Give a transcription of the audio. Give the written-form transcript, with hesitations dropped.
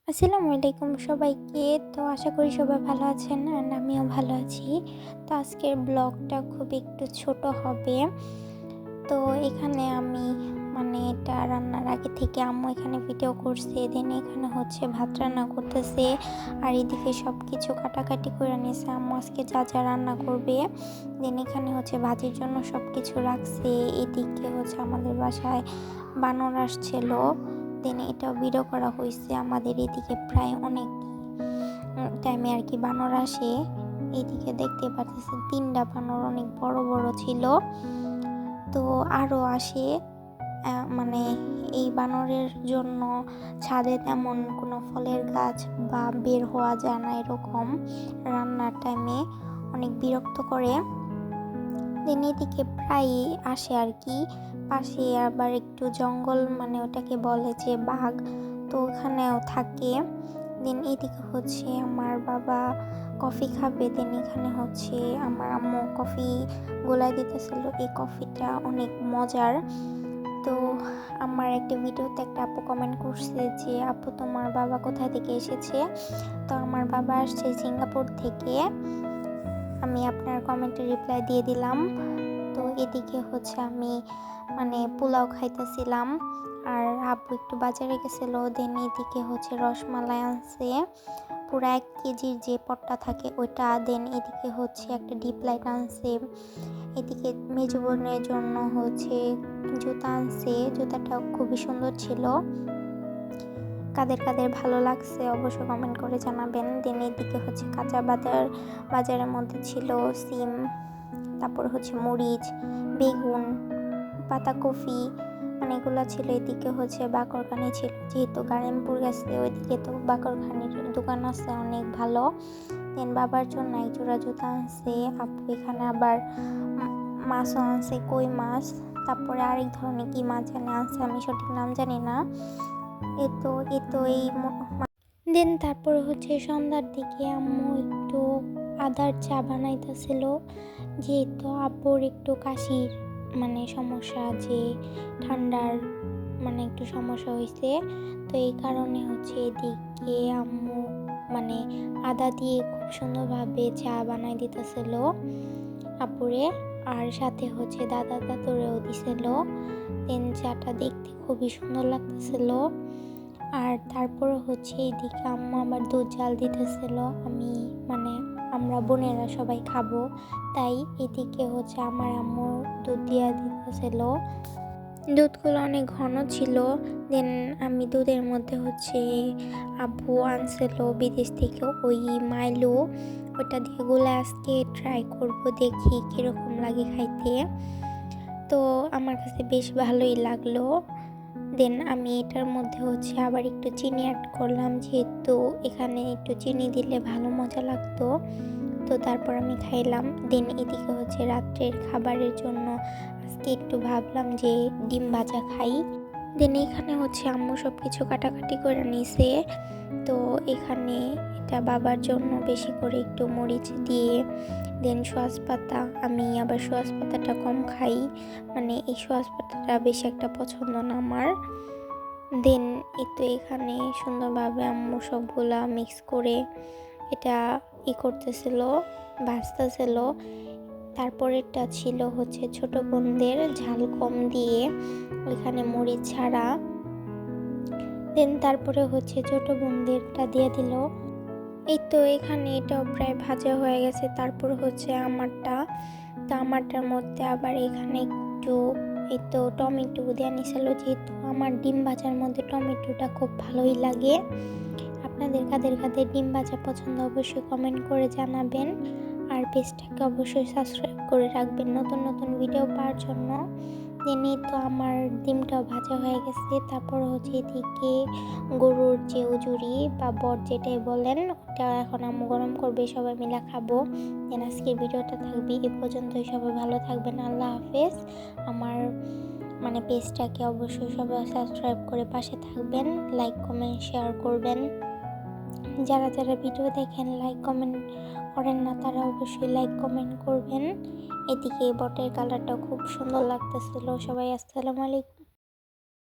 আসসালামু আলাইকুম সবাইকে। তো আশা করি সবাই ভালো আছেন অ্যান্ড আমিও ভালো আছি। তো আজকের ব্লগটা খুব একটু ছোট হবে। তো এখানে আমি এটা রান্নার আগে থেকে আম্মু এখানে ভিডিও করছে, দেন এখানে হচ্ছে ভাত রান্না করতেছে, আর এদিকে সব কিছু কাটাকাটি করে নিয়েছে আম্মু আজকে যা যা রান্না করবে। দেন এখানে হচ্ছে ভাজির জন্য সব কিছু রাখছে। এদিকে হচ্ছে আমাদের বাসায় বানর আসছিল, দেন এটাও ভিডিও করা হয়েছে। আমাদের এদিকে প্রায় অনেক টাইমে আর কি বানর আসে। এইদিকে দেখতে পাচ্ছি 3টা বানর অনেক বড় বড় ছিল। তো আরও আসে, মানে এই বানরের জন্য ছাদে তেমন কোনো ফলের গাছ বা বের হওয়া যায় না, এরকম রান্নার টাইমে অনেক বিরক্ত করে। দেন এদিকে প্রায়ই আসে আর কি। পাশে আবার একটু জঙ্গল, ওটাকে বলে যে বাঘ, তো ওখানেও থাকে। দেন এদিকে হচ্ছে আমার বাবা কফি খাবে, দেন এখানে হচ্ছে আমার আম্মু কফি গোলায় দিতেছিল। এই কফিটা অনেক মজার। তো আমার একটা ভিডিওতে একটা আপু কমেন্ট করছে যে আপু তোমার বাবা কোথা থেকে এসেছে। তো আমার বাবা আসছে সিঙ্গাপুর থেকে। আমি আপনার কমেন্টে রিপ্লাই দিয়ে দিলাম। তো এদিকে হচ্ছে আমি পোলাও খাইতেছিলাম, আর আব্বু একটু বাজারে গেছিল। দেন এদিকে হচ্ছে রসমালাই আনছে পুরো 1 কেজির যে পটটা থাকে ওইটা। দেন এদিকে হচ্ছে একটা ডিপ লাইট আনছে। এদিকে মেজো বোনের জন্য হচ্ছে জুতা আনছে, জুতাটা খুবই সুন্দর ছিল। কাদের কাদের ভালো লাগছে অবশ্যই কমেন্ট করে জানাবেন। দেন এদিকে হচ্ছে কাঁচা বাজারের মধ্যে ছিল সিম, তারপর হচ্ছে মরিচ, বেগুন, পাতাকপি, এগুলো ছিল। এদিকে হচ্ছে বাকরখানি ছিল, যেহেতু গাড়িমপুর গেছে ওইদিকে তো বাকরখানির দোকান আছে অনেক ভালো। দেন বাবার জন্য এক জোড়া জুতা আনছে। আপু এখানে আবার মাছও আনছে, কই মাছ, তারপরে আরেক ধরনের কি মাছ জানি আনছে, আমি সঠিক নাম জানি না। দেন তারপরে হচ্ছে সন্ধ্যার দিকে আম্মু একটু আদার চা বানাইতেছিল, যেহেতু আব্বুর একটু কাশির সমস্যা, যে ঠান্ডার একটু সমস্যা হয়েছে। তো এই কারণে হচ্ছে এদিকে আম্মু আদা দিয়ে খুব সুন্দরভাবে চা বানাই দিতেছিল আপুরে, আর সাথে হচ্ছে দাদা দাদুরেও দিছিল। দেন চাটা দেখতে খুবই সুন্দর লাগতেছিল। আর তারপর হচ্ছে এইদিকে আম্মু আবার দুধ জাল দিতেছিল। আমরা বোনেরা সবাই খাবো, তাই এদিকে হচ্ছে আমার আম্মু দুধ দিয়া দিতেছিল। দুধগুলো অনেক ঘন ছিল। দেন আমি দুধের মধ্যে হচ্ছে আব্বু আনছিল বিদেশ থেকে ওই মাইলু, ওটা দিয়ে গুলা আজকে ট্রাই করব, দেখি কিরকম লাগে খাইতে। তো আমার কাছে বেশ ভালোই লাগলো। দেন আমি এটার মধ্যে হচ্ছে আবার একটু চিনি অ্যাড করলাম, যেহেতু এখানে একটু চিনি দিলে ভালো মজা লাগতো। তো তারপর আমি খাইলাম। দেন এদিকে হচ্ছে রাত্রের খাবারের জন্য আজকে একটু ভাবলাম যে ডিম ভাজা খাই। দেন এখানে হচ্ছে আম্মু সব কিছু কাটাকাটি করে নিছে। তো এখানে এটা বাবার জন্য বেশি করে একটু মরিচ দিয়ে, দেন সোয়াজ পাতা, আমি আবার সোয়াজ পাতাটা কম খাই, এই সোয়াজ পাতাটা বেশি একটা পছন্দ না আমার। দেন এখানে সুন্দরভাবে আম্মু সবগুলা মিক্স করে এটা করতেছিল, ভাজতেছিল। তারপরেরটা ছিল হচ্ছে ছোট বোনদের, ঝাল কম দিয়ে, ওইখানে মরিচ ছাড়া। দেন তারপরে হচ্ছে ছোট বোনদেরটা দিয়ে দিল। এখানে এটাও প্রায় ভাজা হয়ে গেছে। তারপর হচ্ছে আমারটার মধ্যে আবার এখানে একটু টমেটো দিয়ে নিছিল, যেহেতু আমার ডিম ভাজার মধ্যে টমেটোটা খুব ভালোই লাগে। আপনাদের কাদের কাদের ডিম ভাজা পছন্দ অবশ্যই কমেন্ট করে জানাবেন, আর পেজটাকে অবশ্যই সাবস্ক্রাইব করে রাখবেন নতুন নতুন ভিডিও পাওয়ার জন্য। তো আমার ডিমটাও ভাজা হয়ে গেছে। তারপর হচ্ছে এদিকে গরুর যে উজুরি বা বট যেটাই বলেন, ওটা এখন আম্মু গরম করবে, সবাই মিলে খাবো। দেন আজকের ভিডিওটা থাকবে এ পর্যন্তই। সবাই ভালো থাকবেন, আল্লাহ হাফেজ। আমার পেজটাকে অবশ্যই সবাই সাবস্ক্রাইব করে পাশে থাকবেন, লাইক কমেন্ট শেয়ার করবেন। যারা যারা ভিডিও দেখেন লাইক কমেন্ট করেন না, তারা অবশ্যই লাইক কমেন্ট করবেন। এদিকে বটের কালারটা খুব সুন্দর লাগতেছিল। সবাই আসসালামু আলাইকুম।